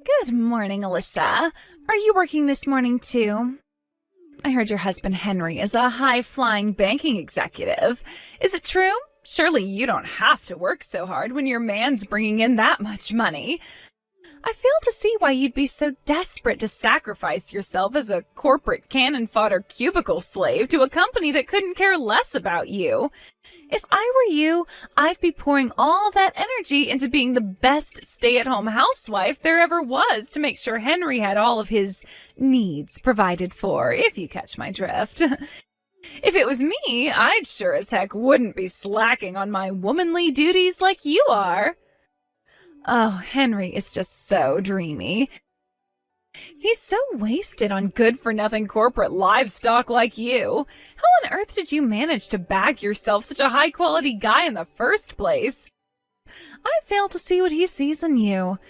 Good morning, Alyssa. Are you working this morning, too? I heard your husband Henry is a high-flying banking executive. Is it true? Surely you don't have to work so hard when your man's bringing in that much money. I fail to see why you'd be so desperate to sacrifice yourself as a corporate cannon fodder cubicle slave to a company that couldn't care less about you. If I were you, I'd be pouring all that energy into being the best stay-at-home housewife there ever was to make sure Henry had all of his needs provided for, if you catch my drift. If it was me, I'd sure as heck wouldn't be slacking on my womanly duties like you are. Oh, Henry is just so dreamy. He's so wasted on good-for-nothing corporate livestock like you. How on earth did you manage to bag yourself such a high-quality guy in the first place? I fail to see what he sees in you.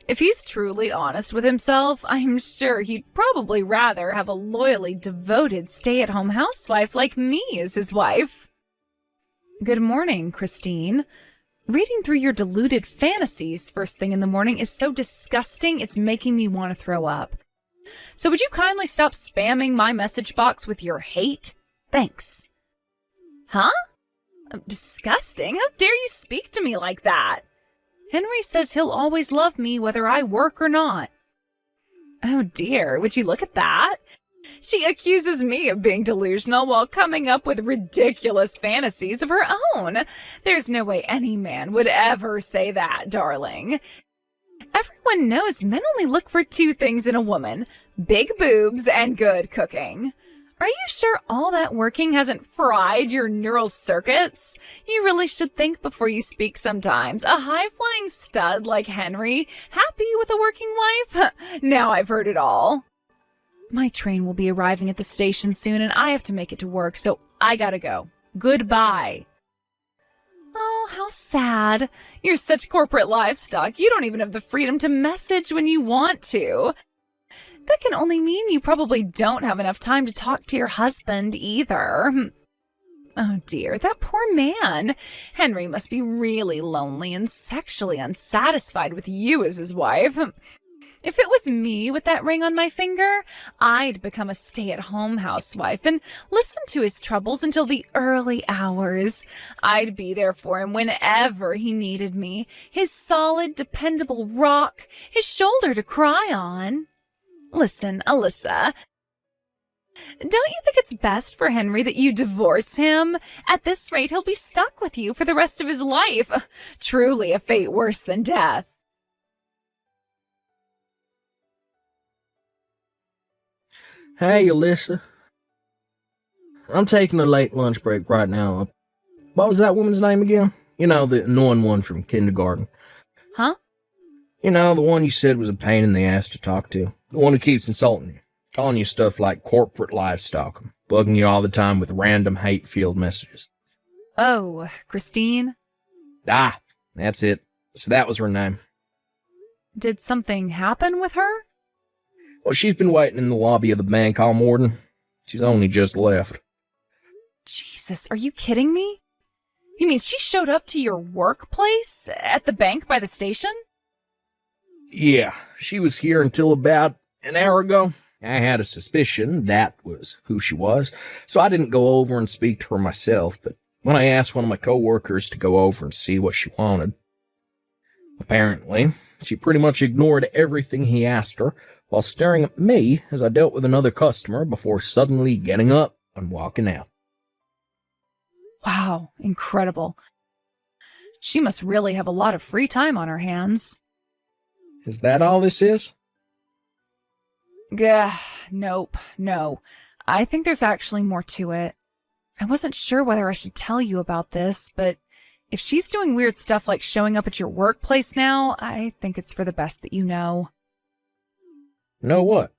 If he's truly honest with himself, I'm sure he'd probably rather have a loyally devoted stay-at-home housewife like me as his wife. Good morning, Christine. Reading through your deluded fantasies first thing in the morning is so disgusting it's making me want to throw up. So would you kindly stop spamming my message box with your hate? Thanks. Huh? Disgusting? How dare you speak to me like that? Henry says he'll always love me whether I work or not. Oh dear, would you look at that? She accuses me of being delusional while coming up with ridiculous fantasies of her own. There's no way any man would ever say that, darling. Everyone knows men only look for two things in a woman: big boobs and good cooking. Are you sure all that working hasn't fried your neural circuits? You really should think before you speak sometimes. A high-flying stud like Henry, happy with a working wife? Now I've heard it all. My train will be arriving at the station soon, and I have to make it to work, so I gotta go. Goodbye. Oh, how sad. You're such corporate livestock, you don't even have the freedom to message when you want to. That can only mean you probably don't have enough time to talk to your husband either. Oh dear, that poor man. Henry must be really lonely and sexually unsatisfied with you as his wife. If it was me with that ring on my finger, I'd become a stay-at-home housewife and listen to his troubles until the early hours. I'd be there for him whenever he needed me, his solid, dependable rock, his shoulder to cry on. Listen, Alyssa, don't you think it's best for Henry that you divorce him? At this rate, he'll be stuck with you for the rest of his life. Truly a fate worse than death. Hey, Alyssa. I'm taking a late lunch break right now. What was that woman's name again? You know, the annoying one from kindergarten. Huh? You know, the one you said was a pain in the ass to talk to. The one who keeps insulting you, calling you stuff like corporate livestock, bugging you all the time with random hate-filled messages. Oh, Christine? Ah, that's it. So that was her name. Did something happen with her? Well, she's been waiting in the lobby of the bank all morning. She's only just left. Jesus, are you kidding me? You mean she showed up to your workplace at the bank by the station? Yeah, she was here until about an hour ago. I had a suspicion that was who she was, so I didn't go over and speak to her myself, but when I asked one of my coworkers to go over and see what she wanted, apparently, she pretty much ignored everything he asked her while staring at me as I dealt with another customer before suddenly getting up and walking out. Wow, incredible. She must really have a lot of free time on her hands. Is that all this is? Gah, nope, no. I think there's actually more to it. I wasn't sure whether I should tell you about this, but if she's doing weird stuff like showing up at your workplace now, I think it's for the best that you know. Know what?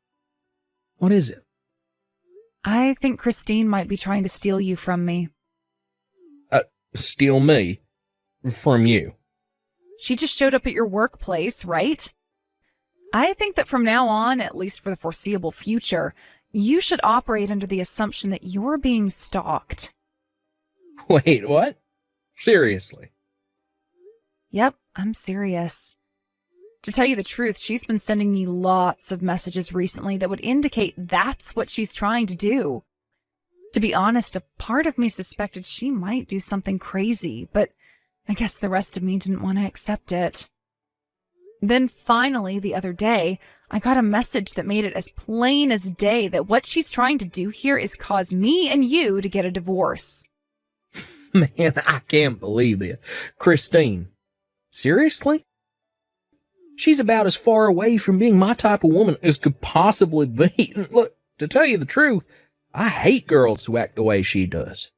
What is it? I think Christine might be trying to steal you from me. Steal me? From you? She just showed up at your workplace, right? I think that from now on, at least for the foreseeable future, you should operate under the assumption that you're being stalked. Wait, what? Seriously? Yep, I'm serious. To tell you the truth, she's been sending me lots of messages recently that would indicate that's what she's trying to do. To be honest, a part of me suspected she might do something crazy, but I guess the rest of me didn't want to accept it. Then finally, the other day, I got a message that made it as plain as day that what she's trying to do here is cause me and you to get a divorce. Man, I can't believe it. Christine, seriously? She's about as far away from being my type of woman as could possibly be. And look, to tell you the truth, I hate girls who act the way she does.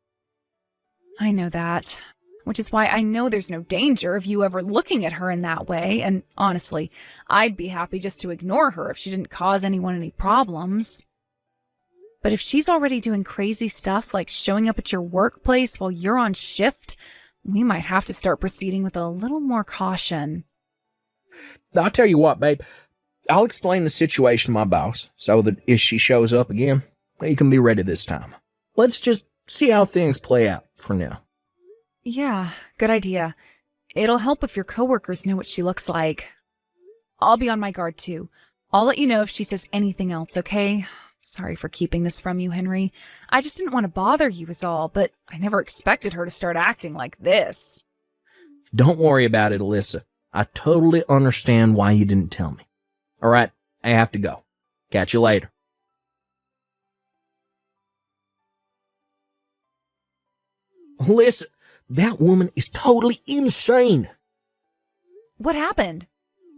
I know that, which is why I know there's no danger of you ever looking at her in that way, and honestly, I'd be happy just to ignore her if she didn't cause anyone any problems. But if she's already doing crazy stuff like showing up at your workplace while you're on shift, we might have to start proceeding with a little more caution. I'll tell you what, babe. I'll explain the situation to my boss so that if she shows up again, you can be ready this time. Let's just see how things play out for now. Yeah, good idea. It'll help if your coworkers know what she looks like. I'll be on my guard too. I'll let you know if she says anything else, okay? Sorry for keeping this from you, Henry. I just didn't want to bother you is all, but I never expected her to start acting like this. Don't worry about it, Alyssa. I totally understand why you didn't tell me. All right, I have to go. Catch you later. Alyssa, that woman is totally insane. What happened?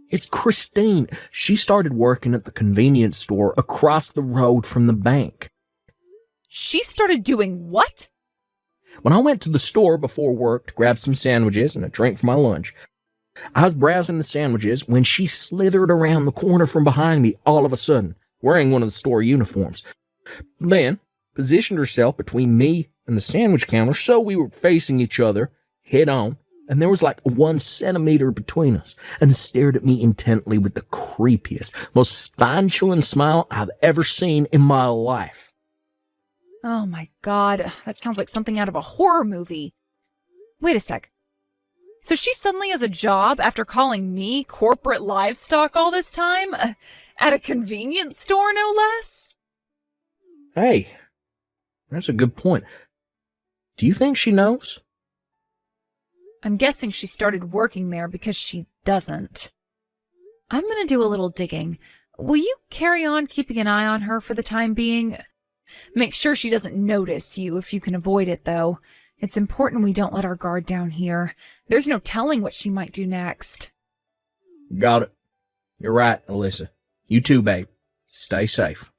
It's Christine. She started working at the convenience store across the road from the bank. She started doing what? When I went to the store before work to grab some sandwiches and a drink for my lunch, I was browsing the sandwiches when she slithered around the corner from behind me all of a sudden, wearing one of the store uniforms. Then positioned herself between me and the sandwich counter so we were facing each other head on, and there was like 1 centimeter between us, and stared at me intently with the creepiest, most spine-chilling smile I've ever seen in my life. Oh my God, that sounds like something out of a horror movie. Wait a sec. So she suddenly has a job after calling me corporate livestock all this time? At a convenience store, no less? Hey, that's a good point. Do you think she knows? I'm guessing she started working there because she doesn't. I'm going to do a little digging. Will you carry on keeping an eye on her for the time being? Make sure she doesn't notice you if you can avoid it, though. It's important we don't let our guard down here. There's no telling what she might do next. Got it. You're right, Alyssa. You too, babe. Stay safe.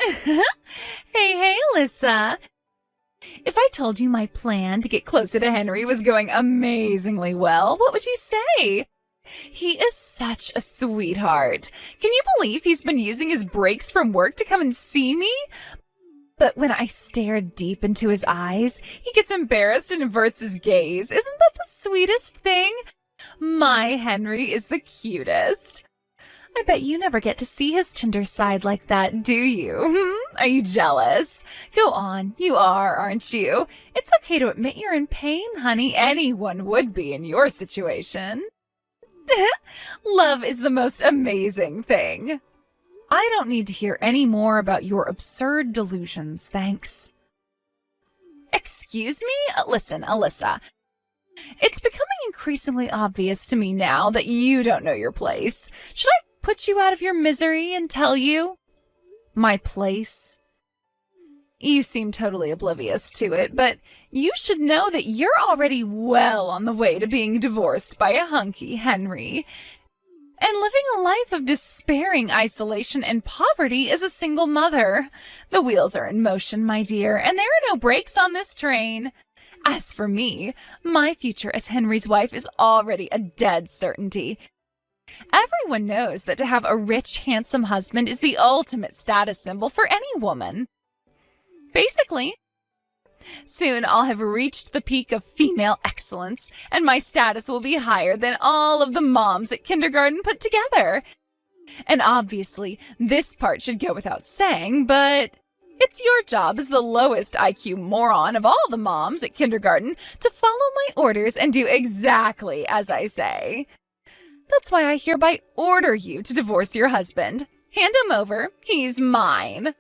Hey, Alyssa. If I told you my plan to get closer to Henry was going amazingly well, what would you say? He is such a sweetheart. Can you believe he's been using his breaks from work to come and see me? But when I stare deep into his eyes, he gets embarrassed and averts his gaze. Isn't that the sweetest thing? My Henry is the cutest. I bet you never get to see his tender side like that, do you? Are you jealous? Go on, you are, aren't you? It's okay to admit you're in pain, honey. Anyone would be in your situation. Love is the most amazing thing. I don't need to hear any more about your absurd delusions, thanks. Excuse me? Listen, Alyssa. It's becoming increasingly obvious to me now that you don't know your place. Should I put you out of your misery and tell you my place? You seem totally oblivious to it, but you should know that you're already well on the way to being divorced by a hunky Henry. And living a life of despairing isolation and poverty as a single mother. The wheels are in motion, my dear, and there are no brakes on this train. As for me, my future as Henry's wife is already a dead certainty. Everyone knows that to have a rich, handsome husband is the ultimate status symbol for any woman. Basically, soon I'll have reached the peak of female excellence, and my status will be higher than all of the moms at kindergarten put together. And obviously, this part should go without saying, but It's your job as the lowest IQ moron of all the moms at kindergarten to follow my orders and do exactly as I say. That's why I hereby order you to divorce your husband. Hand him over. He's mine.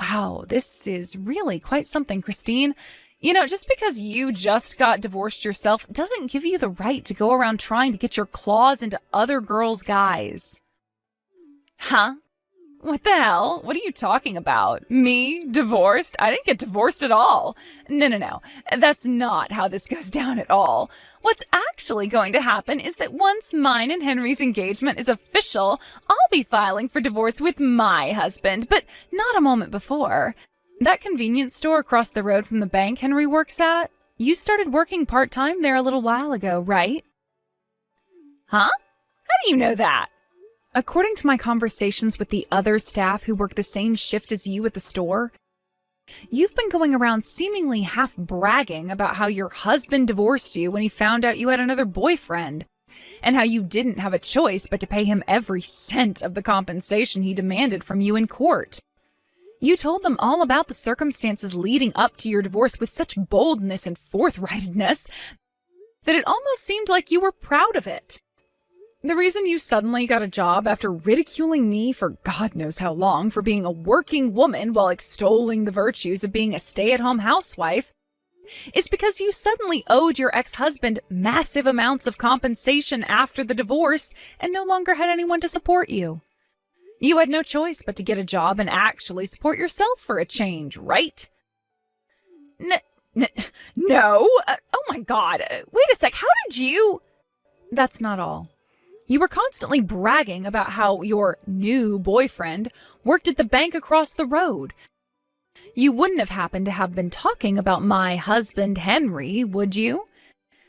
Wow, this is really quite something, Christine. You know, just because you just got divorced yourself doesn't give you the right to go around trying to get your claws into other girls' guys. Huh? What the hell? What are you talking about? Me? Divorced? I didn't get divorced at all. No. That's not how this goes down at all. What's actually going to happen is that once mine and Henry's engagement is official, I'll be filing for divorce with my husband, but not a moment before. That convenience store across the road from the bank Henry works at, you started working part-time there a little while ago, right? Huh? How do you know that? According to my conversations with the other staff who work the same shift as you at the store, you've been going around seemingly half bragging about how your husband divorced you when he found out you had another boyfriend, and how you didn't have a choice but to pay him every cent of the compensation he demanded from you in court. You told them all about the circumstances leading up to your divorce with such boldness and forthrightedness that it almost seemed like you were proud of it. The reason you suddenly got a job after ridiculing me for God knows how long for being a working woman while extolling the virtues of being a stay-at-home housewife is because you suddenly owed your ex-husband massive amounts of compensation after the divorce and no longer had anyone to support you. You had no choice but to get a job and actually support yourself for a change, right? No. Oh my God. Wait a sec. How did you... That's not all. You were constantly bragging about how your new boyfriend worked at the bank across the road. You wouldn't have happened to have been talking about my husband, Henry, would you?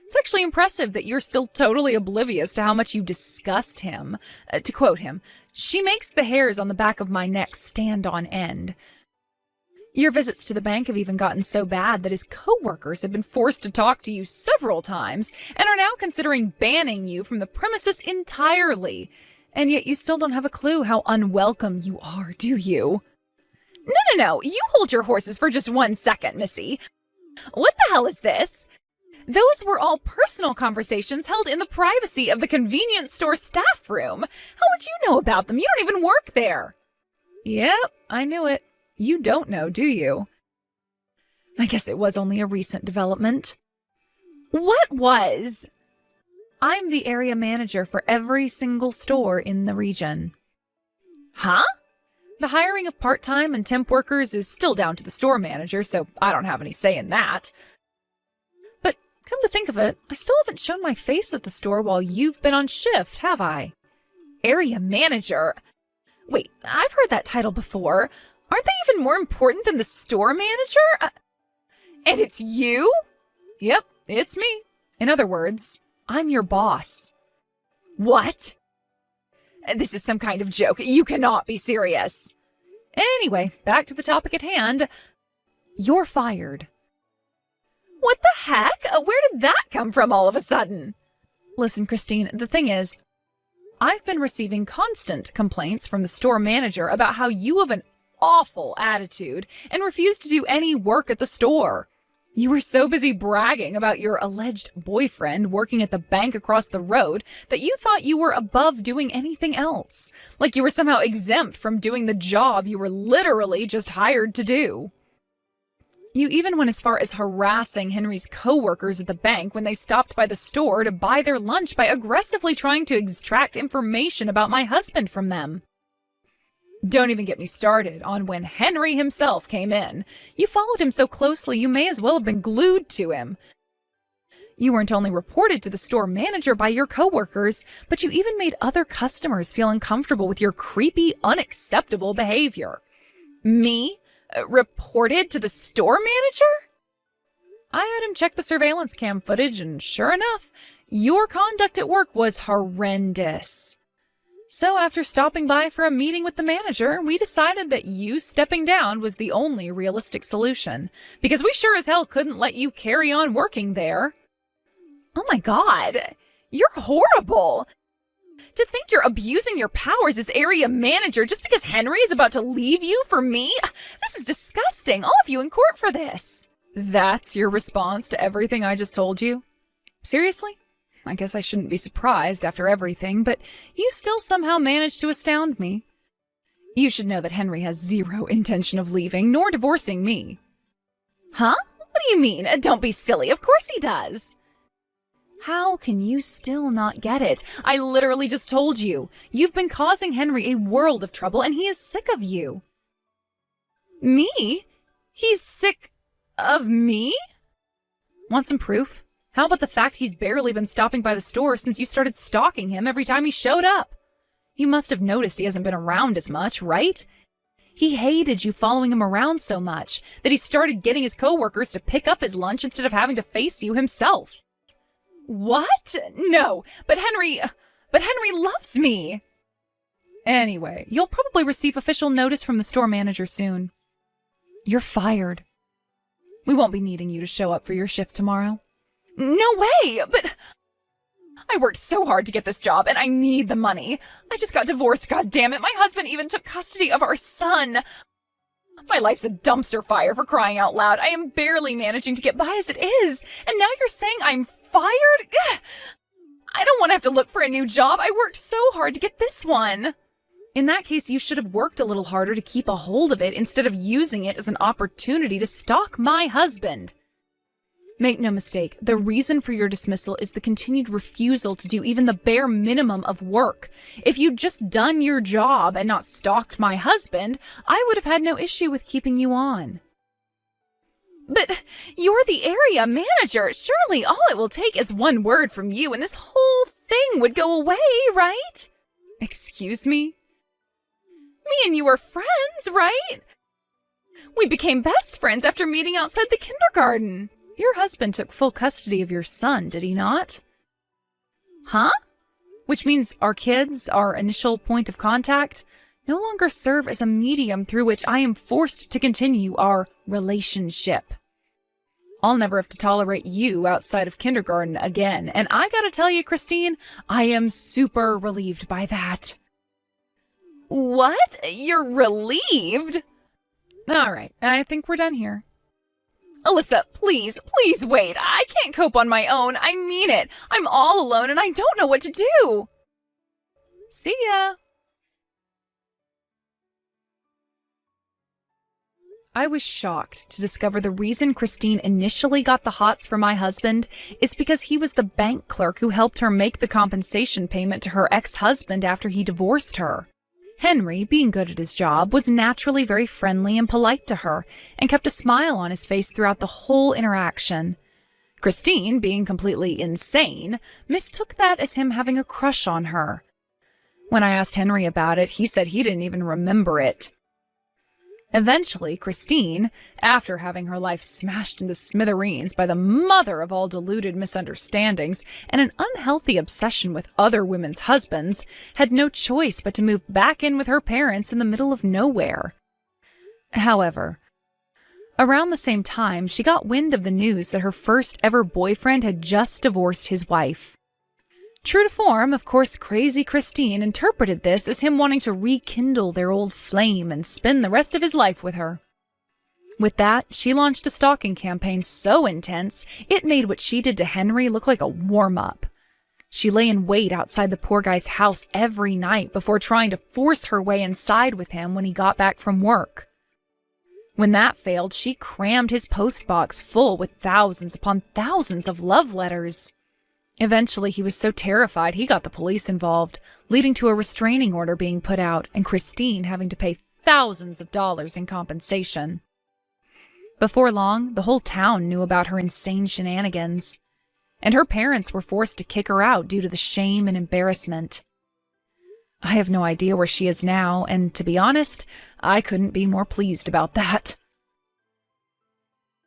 It's actually impressive that you're still totally oblivious to how much you disgust him. To quote him, "She makes the hairs on the back of my neck stand on end." Your visits to the bank have even gotten so bad that his co-workers have been forced to talk to you several times and are now considering banning you from the premises entirely. And yet you still don't have a clue how unwelcome you are, do you? No. You hold your horses for just 1 second, Missy. What the hell is this? Those were all personal conversations held in the privacy of the convenience store staff room. How would you know about them? You don't even work there. Yep, I knew it. You don't know, do you? I guess it was only a recent development. What was? I'm the area manager for every single store in the region. Huh? The hiring of part-time and temp workers is still down to the store manager, so I don't have any say in that. But come to think of it, I still haven't shown my face at the store while you've been on shift, have I? Area manager? Wait, I've heard that title before. Aren't they even more important than the store manager? And it's you? Yep, it's me. In other words, I'm your boss. What? This is some kind of joke. You cannot be serious. Anyway, back to the topic at hand. You're fired. What the heck? Where did that come from all of a sudden? Listen, Christine, the thing is, I've been receiving constant complaints from the store manager about how you have an awful attitude and refuse to do any work at the store. You were so busy bragging about your alleged boyfriend working at the bank across the road that you thought you were above doing anything else, like you were somehow exempt from doing the job you were literally just hired to do. You even went as far as harassing Henry's co-workers at the bank when they stopped by the store to buy their lunch by aggressively trying to extract information about my husband from them. Don't even get me started on when Henry himself came in. You followed him so closely you may as well have been glued to him. You weren't only reported to the store manager by your coworkers, but you even made other customers feel uncomfortable with your creepy, unacceptable behavior. Me? Reported to the store manager? I had him check the surveillance cam footage, and sure enough, your conduct at work was horrendous. So after stopping by for a meeting with the manager, we decided that you stepping down was the only realistic solution, because we sure as hell couldn't let you carry on working there. Oh my God, you're horrible. To think you're abusing your powers as area manager just because Henry is about to leave you for me? This is disgusting. I'll have you in court for this. That's your response to everything I just told you? Seriously? I guess I shouldn't be surprised after everything, but you still somehow managed to astound me. You should know that Henry has zero intention of leaving, nor divorcing me. Huh? What do you mean? Don't be silly. Of course he does. How can you still not get it? I literally just told you. You've been causing Henry a world of trouble, and he is sick of you. Me? He's sick of me? Want some proof? How about the fact he's barely been stopping by the store since you started stalking him every time he showed up? You must have noticed he hasn't been around as much, right? He hated you following him around so much that he started getting his coworkers to pick up his lunch instead of having to face you himself. What? No, but Henry loves me. Anyway, you'll probably receive official notice from the store manager soon. You're fired. We won't be needing you to show up for your shift tomorrow. No way, but I worked so hard to get this job and I need the money. I just got divorced, goddammit. My husband even took custody of our son. My life's a dumpster fire, for crying out loud. I am barely managing to get by as it is. And now you're saying I'm fired? Ugh. I don't want to have to look for a new job. I worked so hard to get this one. In that case, you should have worked a little harder to keep a hold of it instead of using it as an opportunity to stalk my husband. Make no mistake, the reason for your dismissal is the continued refusal to do even the bare minimum of work. If you'd just done your job and not stalked my husband, I would have had no issue with keeping you on. But you're the area manager. Surely all it will take is one word from you and this whole thing would go away, right? Excuse me? Me and you are friends, right? We became best friends after meeting outside the kindergarten. Your husband took full custody of your son, did he not? Huh? Which means our kids, our initial point of contact, no longer serve as a medium through which I am forced to continue our relationship. I'll never have to tolerate you outside of kindergarten again, and I gotta tell you, Christine, I am super relieved by that. What? You're relieved? All right, I think we're done here. Alyssa, please wait. I can't cope on my own. I mean it. I'm all alone and I don't know what to do. See ya. I was shocked to discover the reason Christine initially got the hots for my husband is because he was the bank clerk who helped her make the compensation payment to her ex-husband after he divorced her. Henry, being good at his job, was naturally very friendly and polite to her and kept a smile on his face throughout the whole interaction. Christine, being completely insane, mistook that as him having a crush on her. When I asked Henry about it, he said he didn't even remember it. Eventually, Christine, after having her life smashed into smithereens by the mother of all deluded misunderstandings and an unhealthy obsession with other women's husbands, had no choice but to move back in with her parents in the middle of nowhere. However, around the same time, she got wind of the news that her first ever boyfriend had just divorced his wife. True to form, of course, crazy Christine interpreted this as him wanting to rekindle their old flame and spend the rest of his life with her. With that, she launched a stalking campaign so intense, it made what she did to Henry look like a warm-up. She lay in wait outside the poor guy's house every night before trying to force her way inside with him when he got back from work. When that failed, she crammed his postbox full with thousands upon thousands of love letters. Eventually, he was so terrified he got the police involved, leading to a restraining order being put out and Christine having to pay thousands of dollars in compensation. Before long, the whole town knew about her insane shenanigans, and her parents were forced to kick her out due to the shame and embarrassment. I have no idea where she is now, and to be honest, I couldn't be more pleased about that.